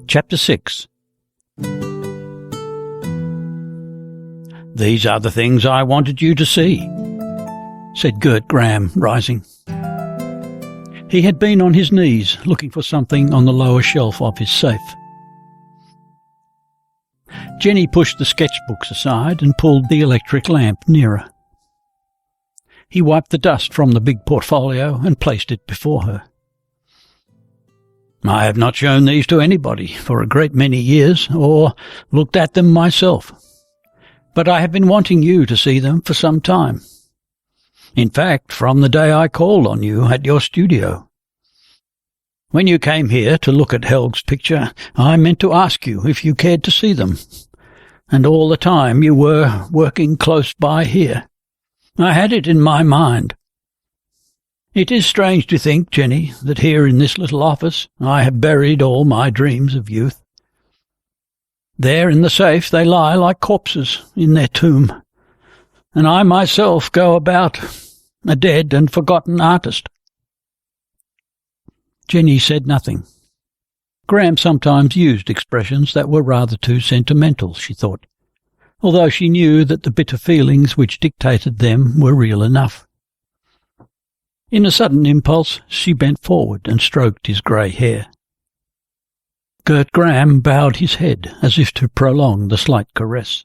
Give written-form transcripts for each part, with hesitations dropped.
Chapter 6. "These are the things I wanted you to see," said Gert Gram, rising. He had been on his knees, looking for something on the lower shelf of his safe. Jenny pushed the sketchbooks aside and pulled the electric lamp nearer. He wiped the dust from the big portfolio and placed it before her. "I have not shown these to anybody for a great many years, or looked at them myself. But I have been wanting you to see them for some time. In fact, from the day I called on you at your studio. When you came here to look at Helge's picture, I meant to ask you if you cared to see them. And all the time you were working close by here. I had it in my mind. It is strange to think, Jenny, that here in this little office I have buried all my dreams of youth. There in the safe they lie like corpses in their tomb, and I myself go about a dead and forgotten artist." Jenny said nothing. Gram sometimes used expressions that were rather too sentimental, she thought, although she knew that the bitter feelings which dictated them were real enough. In a sudden impulse, she bent forward and stroked his grey hair. Gert Gram bowed his head as if to prolong the slight caress,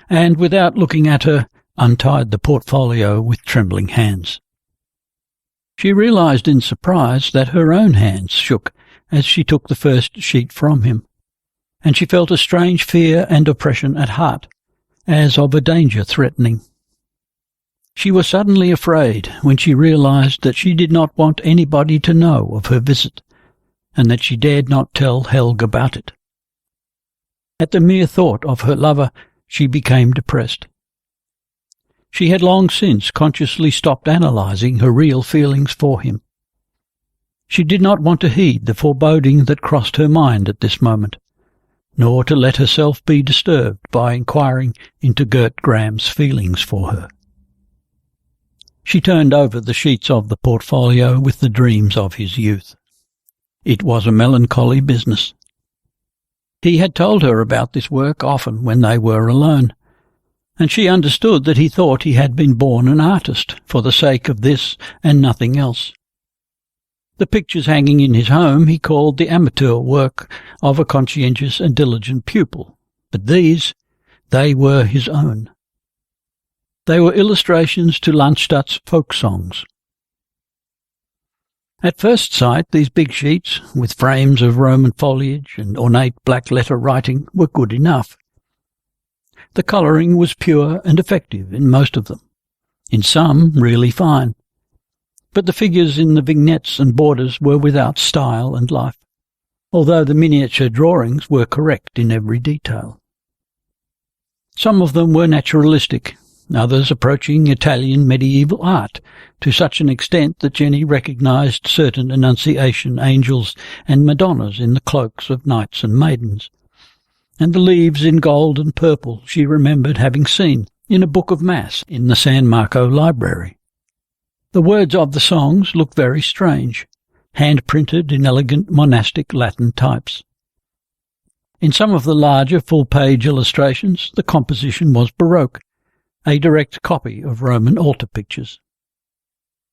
and, without looking at her, untied the portfolio with trembling hands. She realized in surprise that her own hands shook as she took the first sheet from him, and she felt a strange fear and oppression at heart, as of a danger threatening. She was suddenly afraid when she realized that she did not want anybody to know of her visit, and that she dared not tell Helge about it. At the mere thought of her lover, she became depressed. She had long since consciously stopped analyzing her real feelings for him. She did not want to heed the foreboding that crossed her mind at this moment, nor to let herself be disturbed by inquiring into Gert Gram's feelings for her. She turned over the sheets of the portfolio with the dreams of his youth. It was a melancholy business. He had told her about this work often when they were alone, and she understood that he thought he had been born an artist for the sake of this and nothing else. The pictures hanging in his home he called the amateur work of a conscientious and diligent pupil, but these, they were his own. They were illustrations to Landstadt's folk songs. At first sight, these big sheets, with frames of Roman foliage and ornate black-letter writing, were good enough. The colouring was pure and effective in most of them, in some really fine, but the figures in the vignettes and borders were without style and life, although the miniature drawings were correct in every detail. Some of them were naturalistic, others approaching Italian medieval art to such an extent that Jenny recognized certain Annunciation angels and Madonnas in the cloaks of knights and maidens, and the leaves in gold and purple she remembered having seen in a book of Mass in the San Marco library. The words of the songs looked very strange, hand-printed in elegant monastic Latin types. In some of the larger full-page illustrations the composition was Baroque, a direct copy of Roman altar pictures.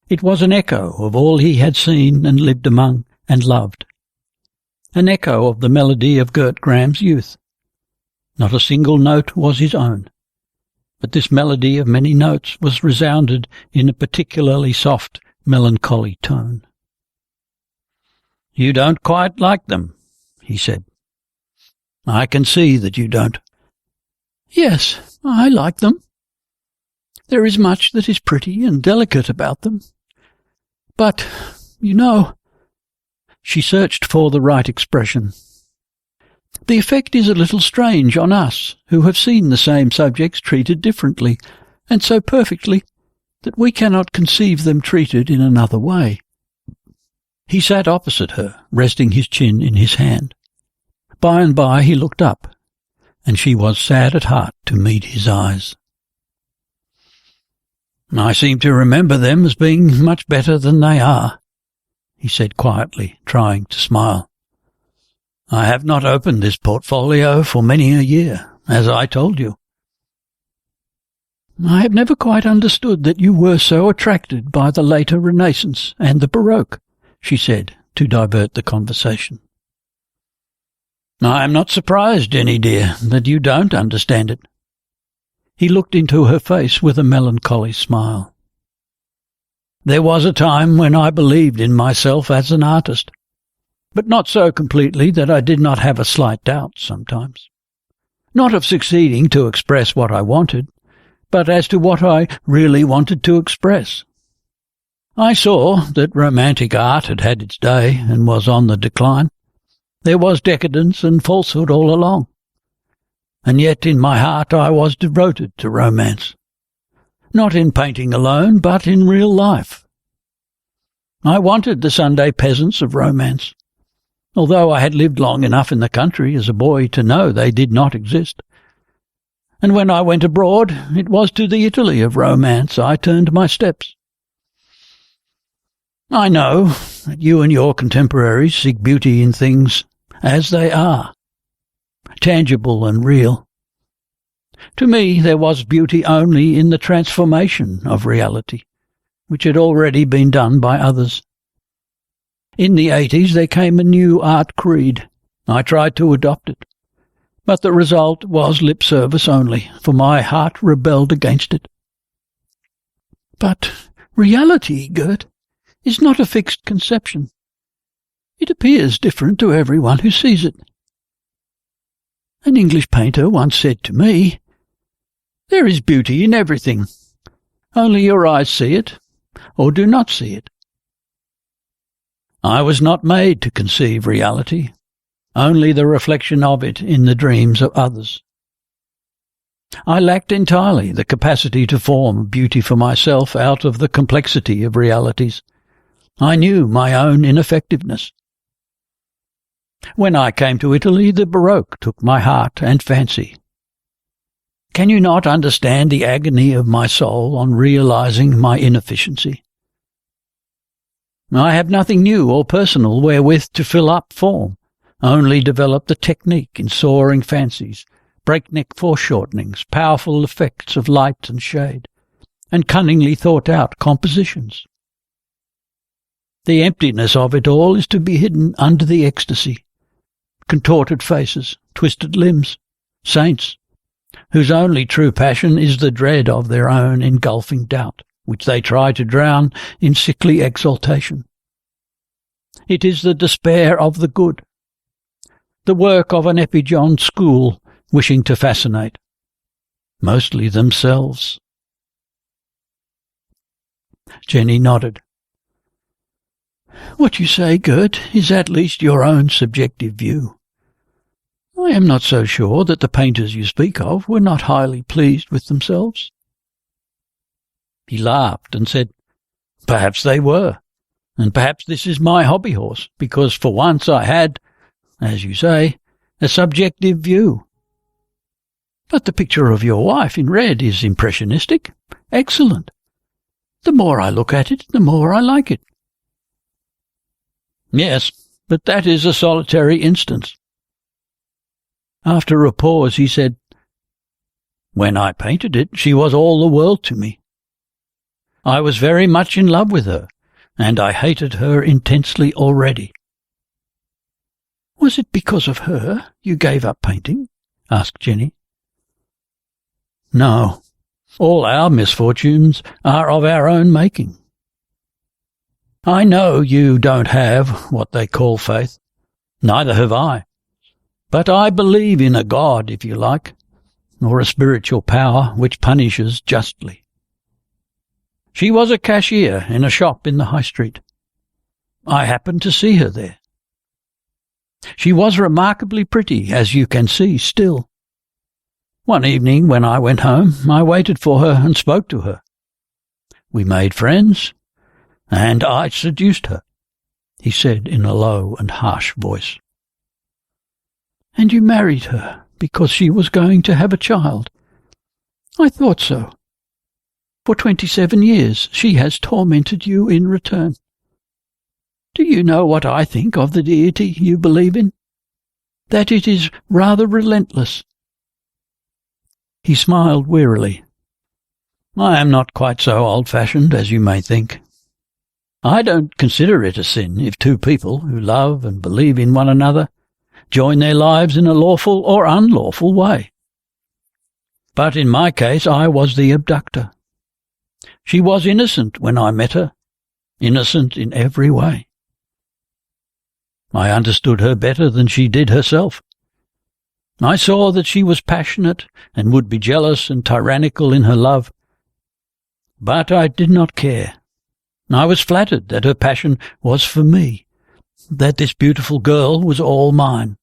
It was an echo of all he had seen and lived among and loved, an echo of the melody of Gert Gram's youth. Not a single note was his own, but this melody of many notes was resounded in a particularly soft, melancholy tone. "You don't quite like them," he said. "I can see that you don't." "Yes, I like them. There is much that is pretty and delicate about them. But, you know—" She searched for the right expression. "The effect is a little strange on us, who have seen the same subjects treated differently, and so perfectly, that we cannot conceive them treated in another way." He sat opposite her, resting his chin in his hand. By and by he looked up, and she was sad at heart to meet his eyes. "I seem to remember them as being much better than they are," he said quietly, trying to smile. I have not opened this portfolio for many a year, as I told you. I have never quite understood that you were so attracted by the later Renaissance and the Baroque, she said, to divert the conversation. I am not surprised, Jenny dear, that you don't understand it. He looked into her face with a melancholy smile. There was a time when I believed in myself as an artist, but not so completely that I did not have a slight doubt sometimes. Not of succeeding to express what I wanted, but as to what I really wanted to express. I saw that romantic art had had its day and was on the decline. There was decadence and falsehood all along. And yet in my heart I was devoted to romance. Not in painting alone, but in real life. I wanted the Sunday peasants of romance, although I had lived long enough in the country as a boy to know they did not exist. And when I went abroad, it was to the Italy of romance I turned my steps. I know that you and your contemporaries seek beauty in things as they are, tangible and real. To me, there was beauty only in the transformation of reality, which had already been done by others. In the 80s there came a new art creed. I tried to adopt it, but the result was lip service only, for my heart rebelled against it. But reality, Gert, is not a fixed conception. It appears different to everyone who sees it. An English painter once said to me, "There is beauty in everything. Only your eyes see it, or do not see it." I was not made to conceive reality, only the reflection of it in the dreams of others. I lacked entirely the capacity to form beauty for myself out of the complexity of realities. I knew my own ineffectiveness. When I came to Italy, the Baroque took my heart and fancy. Can you not understand the agony of my soul on realizing my inefficiency? I have nothing new or personal wherewith to fill up form, only develop the technique in soaring fancies, breakneck foreshortenings, powerful effects of light and shade, and cunningly thought-out compositions. The emptiness of it all is to be hidden under the ecstasy. Contorted faces, twisted limbs, saints, whose only true passion is the dread of their own engulfing doubt, which they try to drown in sickly exaltation. It is the despair of the good, the work of an epigon school wishing to fascinate, mostly themselves. Jenny nodded. What you say, Gert, is at least your own subjective view. I am not so sure that the painters you speak of were not highly pleased with themselves. He laughed and said, Perhaps they were, and perhaps this is my hobby horse, because for once I had, as you say, a subjective view. But the picture of your wife in red is impressionistic, excellent. The more I look at it, the more I like it. Yes, but that is a solitary instance. After a pause he said, When I painted it, she was all the world to me. I was very much in love with her, and I hated her intensely already. Was it because of her you gave up painting? Asked Jenny. No, all our misfortunes are of our own making. I know you don't have what they call faith. Neither have I. But I believe in a God, if you like, or a spiritual power which punishes justly. She was a cashier in a shop in the High Street. I happened to see her there. She was remarkably pretty, as you can see still. One evening when I went home, I waited for her and spoke to her. We made friends, and I seduced her, he said in a low and harsh voice. And you married her because she was going to have a child. I thought so. For 27 years she has tormented you in return. Do you know what I think of the deity you believe in? that it is rather relentless." He smiled wearily. "I am not quite so old-fashioned as you may think. I don't consider it a sin if two people who love and believe in one another join their lives in a lawful or unlawful way. But in my case I was the abductor. She was innocent when I met her, innocent in every way. I understood her better than she did herself. I saw that she was passionate and would be jealous and tyrannical in her love. But I did not care. I was flattered that her passion was for me, that this beautiful girl was all mine.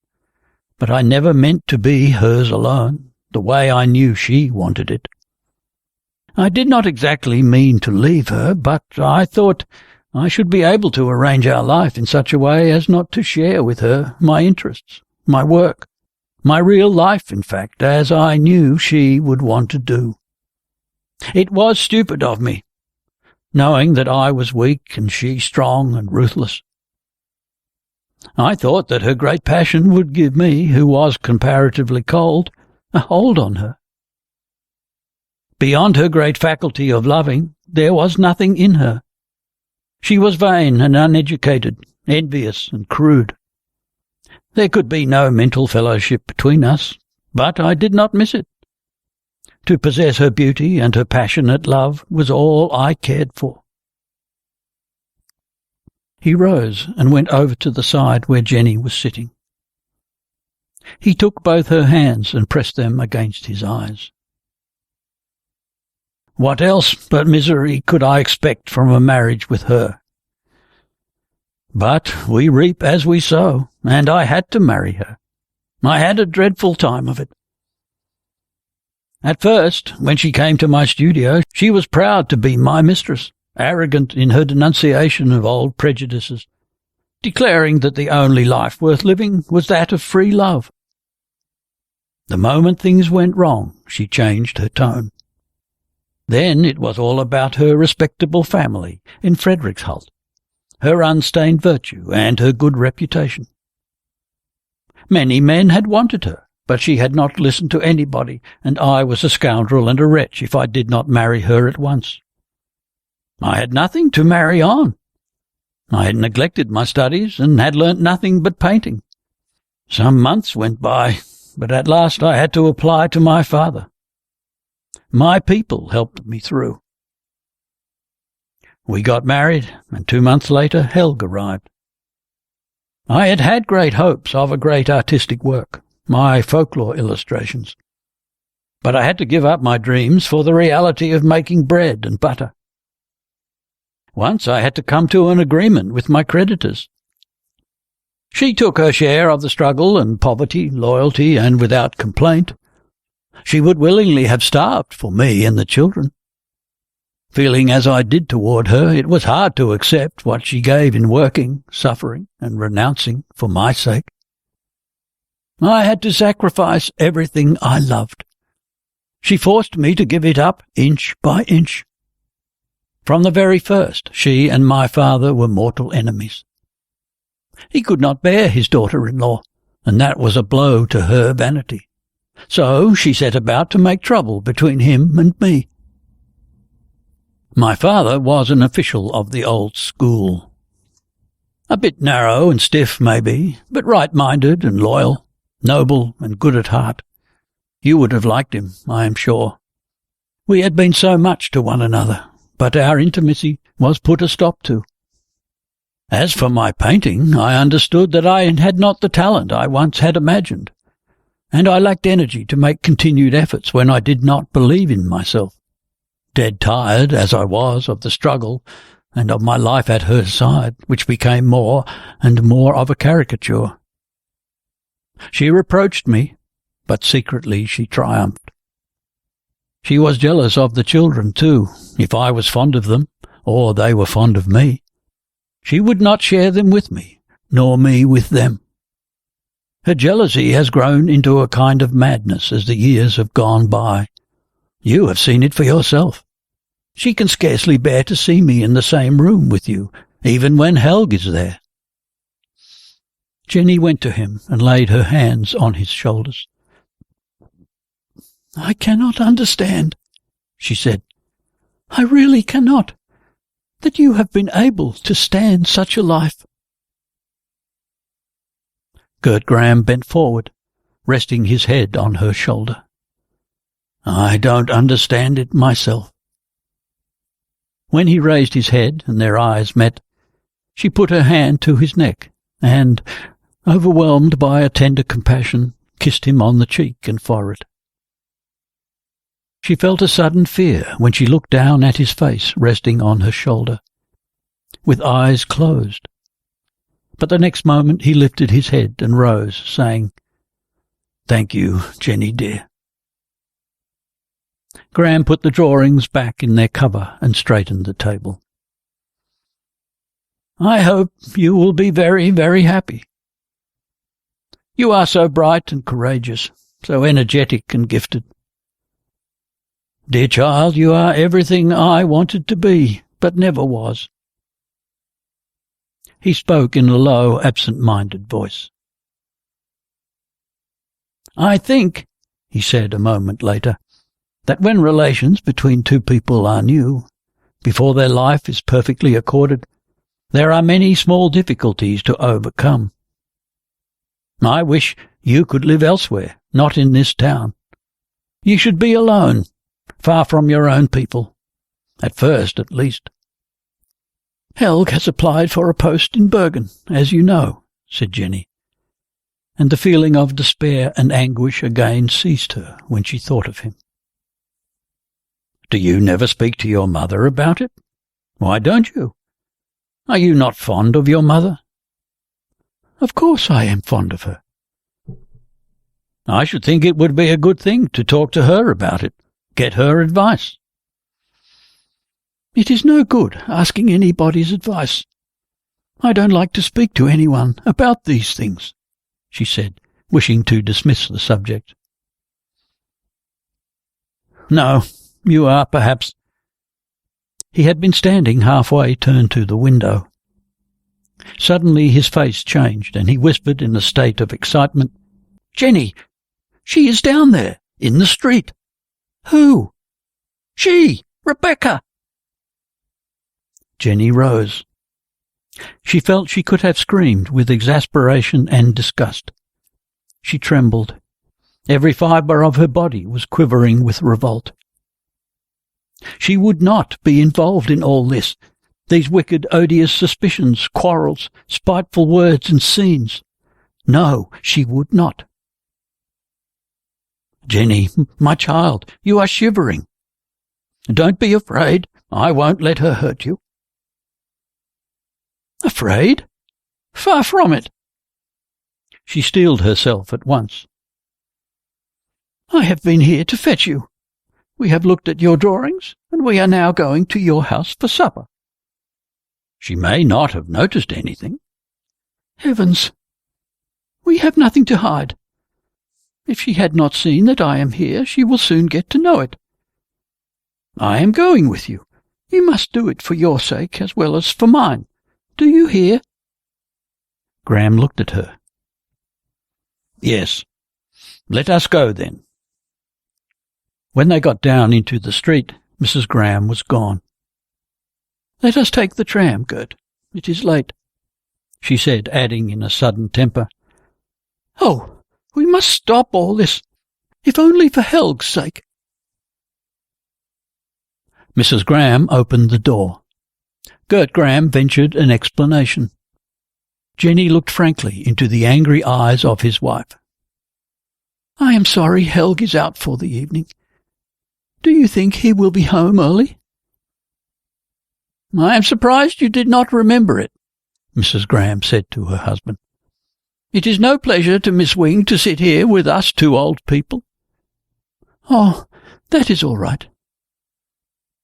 But I never meant to be hers alone, the way I knew she wanted it. I did not exactly mean to leave her, but I thought I should be able to arrange our life in such a way as not to share with her my interests, my work, my real life, in fact, as I knew she would want to do. It was stupid of me, knowing that I was weak and she strong and ruthless. I thought that her great passion would give me, who was comparatively cold, a hold on her. Beyond her great faculty of loving, there was nothing in her. She was vain and uneducated, envious and crude. There could be no mental fellowship between us, but I did not miss it. To possess her beauty and her passionate love was all I cared for. He rose and went over to the side where Jenny was sitting. He took both her hands and pressed them against his eyes. What else but misery could I expect from a marriage with her? But we reap as we sow, and I had to marry her. I had a dreadful time of it. At first, when she came to my studio, she was proud to be my mistress, arrogant in her denunciation of old prejudices, declaring that the only life worth living was that of free love. The moment things went wrong, she changed her tone. Then it was all about her respectable family in Frederiksholt, her unstained virtue and her good reputation. Many men had wanted her, but she had not listened to anybody, and I was a scoundrel and a wretch if I did not marry her at once. I had nothing to marry on. I had neglected my studies and had learnt nothing but painting. Some months went by, but at last I had to apply to my father. My people helped me through. We got married, and 2 months later Helge arrived. I had had great hopes of a great artistic work, my folklore illustrations. But I had to give up my dreams for the reality of making bread and butter. Once I had to come to an agreement with my creditors. She took her share of the struggle and poverty, loyalty, and without complaint. She would willingly have starved for me and the children. Feeling as I did toward her, it was hard to accept what she gave in working, suffering, and renouncing for my sake. I had to sacrifice everything I loved. She forced me to give it up inch by inch. From the very first, she and my father were mortal enemies. He could not bear his daughter-in-law, and that was a blow to her vanity. So she set about to make trouble between him and me. My father was an official of the old school. A bit narrow and stiff, maybe, but right-minded and loyal, noble and good at heart. You would have liked him, I am sure. We had been so much to one another, but our intimacy was put a stop to. As for my painting, I understood that I had not the talent I once had imagined, and I lacked energy to make continued efforts when I did not believe in myself. Dead tired as I was of the struggle and of my life at her side, which became more and more of a caricature. She reproached me, but secretly she triumphed. She was jealous of the children, too, if I was fond of them, or they were fond of me. She would not share them with me, nor me with them. Her jealousy has grown into a kind of madness as the years have gone by. You have seen it for yourself. She can scarcely bear to see me in the same room with you, even when Helge is there. Jenny went to him and laid her hands on his shoulders. "I cannot understand," she said. "I really cannot, that you have been able to stand such a life." Gert Gram bent forward, resting his head on her shoulder. "I don't understand it myself." When he raised his head and their eyes met, she put her hand to his neck and, overwhelmed by a tender compassion, kissed him on the cheek and forehead. She felt a sudden fear when she looked down at his face resting on her shoulder, with eyes closed. But the next moment he lifted his head and rose, saying, "Thank you, Jenny dear." Gram put the drawings back in their cover and straightened the table. "I hope you will be very, very happy. You are so bright and courageous, so energetic and gifted. Dear child, you are everything I wanted to be, but never was." He spoke in a low, absent-minded voice. "I think," he said a moment later, "that when relations between two people are new, before their life is perfectly accorded, there are many small difficulties to overcome. I wish you could live elsewhere, not in this town. You should be alone, far from your own people, at first at least." "Helge has applied for a post in Bergen, as you know," said Jenny, and the feeling of despair and anguish again seized her when she thought of him. "Do you never speak to your mother about it? Why don't you? Are you not fond of your mother?" "Of course I am fond of her." "I should think it would be a good thing to talk to her about it, get her advice." "It is no good asking anybody's advice. I don't like to speak to anyone about these things," she said, wishing to dismiss the subject. "No, you are perhaps—" He had been standing halfway turned to the window. Suddenly his face changed, and he whispered in a state of excitement, "Jenny, she is down there, in the street." "Who?" "She, Rebecca." Jenny rose. She felt she could have screamed with exasperation and disgust. She trembled. Every fibre of her body was quivering with revolt. She would not be involved in all this, these wicked, odious suspicions, quarrels, spiteful words and scenes. No, she would not. "Jenny, my child, you are shivering. Don't be afraid. I won't let her hurt you." "Afraid? Far from it." She steeled herself at once. "I have been here to fetch you. We have looked at your drawings, and we are now going to your house for supper." "She may not have noticed anything." "Heavens! We have nothing to hide. If she had not seen that I am here, she will soon get to know it. I am going with you. You must do it for your sake as well as for mine. Do you hear?" Gram looked at her. "Yes. Let us go, then." When they got down into the street, Mrs. Gram was gone. "Let us take the tram, Gert. It is late," she said, adding in a sudden temper, "Oh, we must stop all this, if only for Helge's sake." Mrs. Gram opened the door. Gert Gram ventured an explanation. Jenny looked frankly into the angry eyes of his wife. "I am sorry Helge is out for the evening. Do you think he will be home early?" "I am surprised you did not remember it," Mrs. Gram said to her husband. "It is no pleasure to Miss Wing to sit here with us two old people." "Oh, that is all right."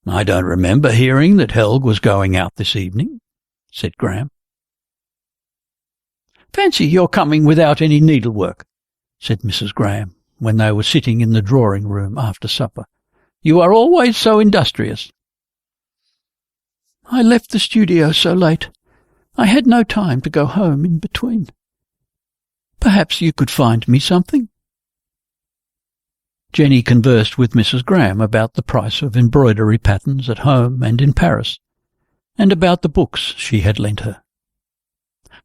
"I don't remember hearing that Helge was going out this evening," said Gram. "Fancy your coming without any needlework," said Mrs. Gram, when they were sitting in the drawing-room after supper. "You are always so industrious." "I left the studio so late. I had no time to go home in between." Perhaps you could find me something." Jenny conversed with Mrs. Gram about the price of embroidery patterns at home and in Paris, and about the books she had lent her.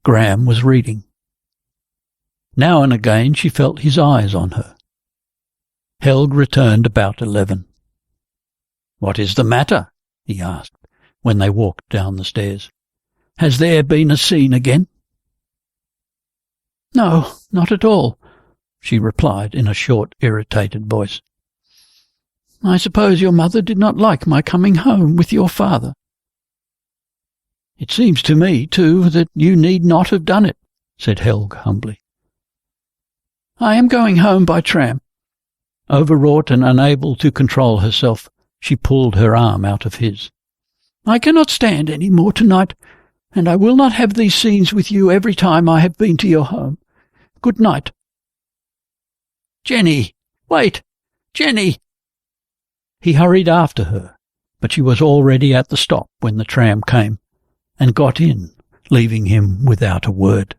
Gram was reading. Now and again she felt his eyes on her. Helge returned about 11. "What is the matter?" he asked, when they walked down the stairs. "Has there been a scene again?" "No, not at all," she replied in a short, irritated voice. "I suppose your mother did not like my coming home with your father." "It seems to me, too, that you need not have done it," said Helge humbly. "I am going home by tram." Overwrought and unable to control herself, she pulled her arm out of his. "I cannot stand any more tonight, and I will not have these scenes with you every time I have been to your home. Good night." "Jenny! Wait! Jenny!" He hurried after her, but she was already at the stop when the tram came, and got in, leaving him without a word.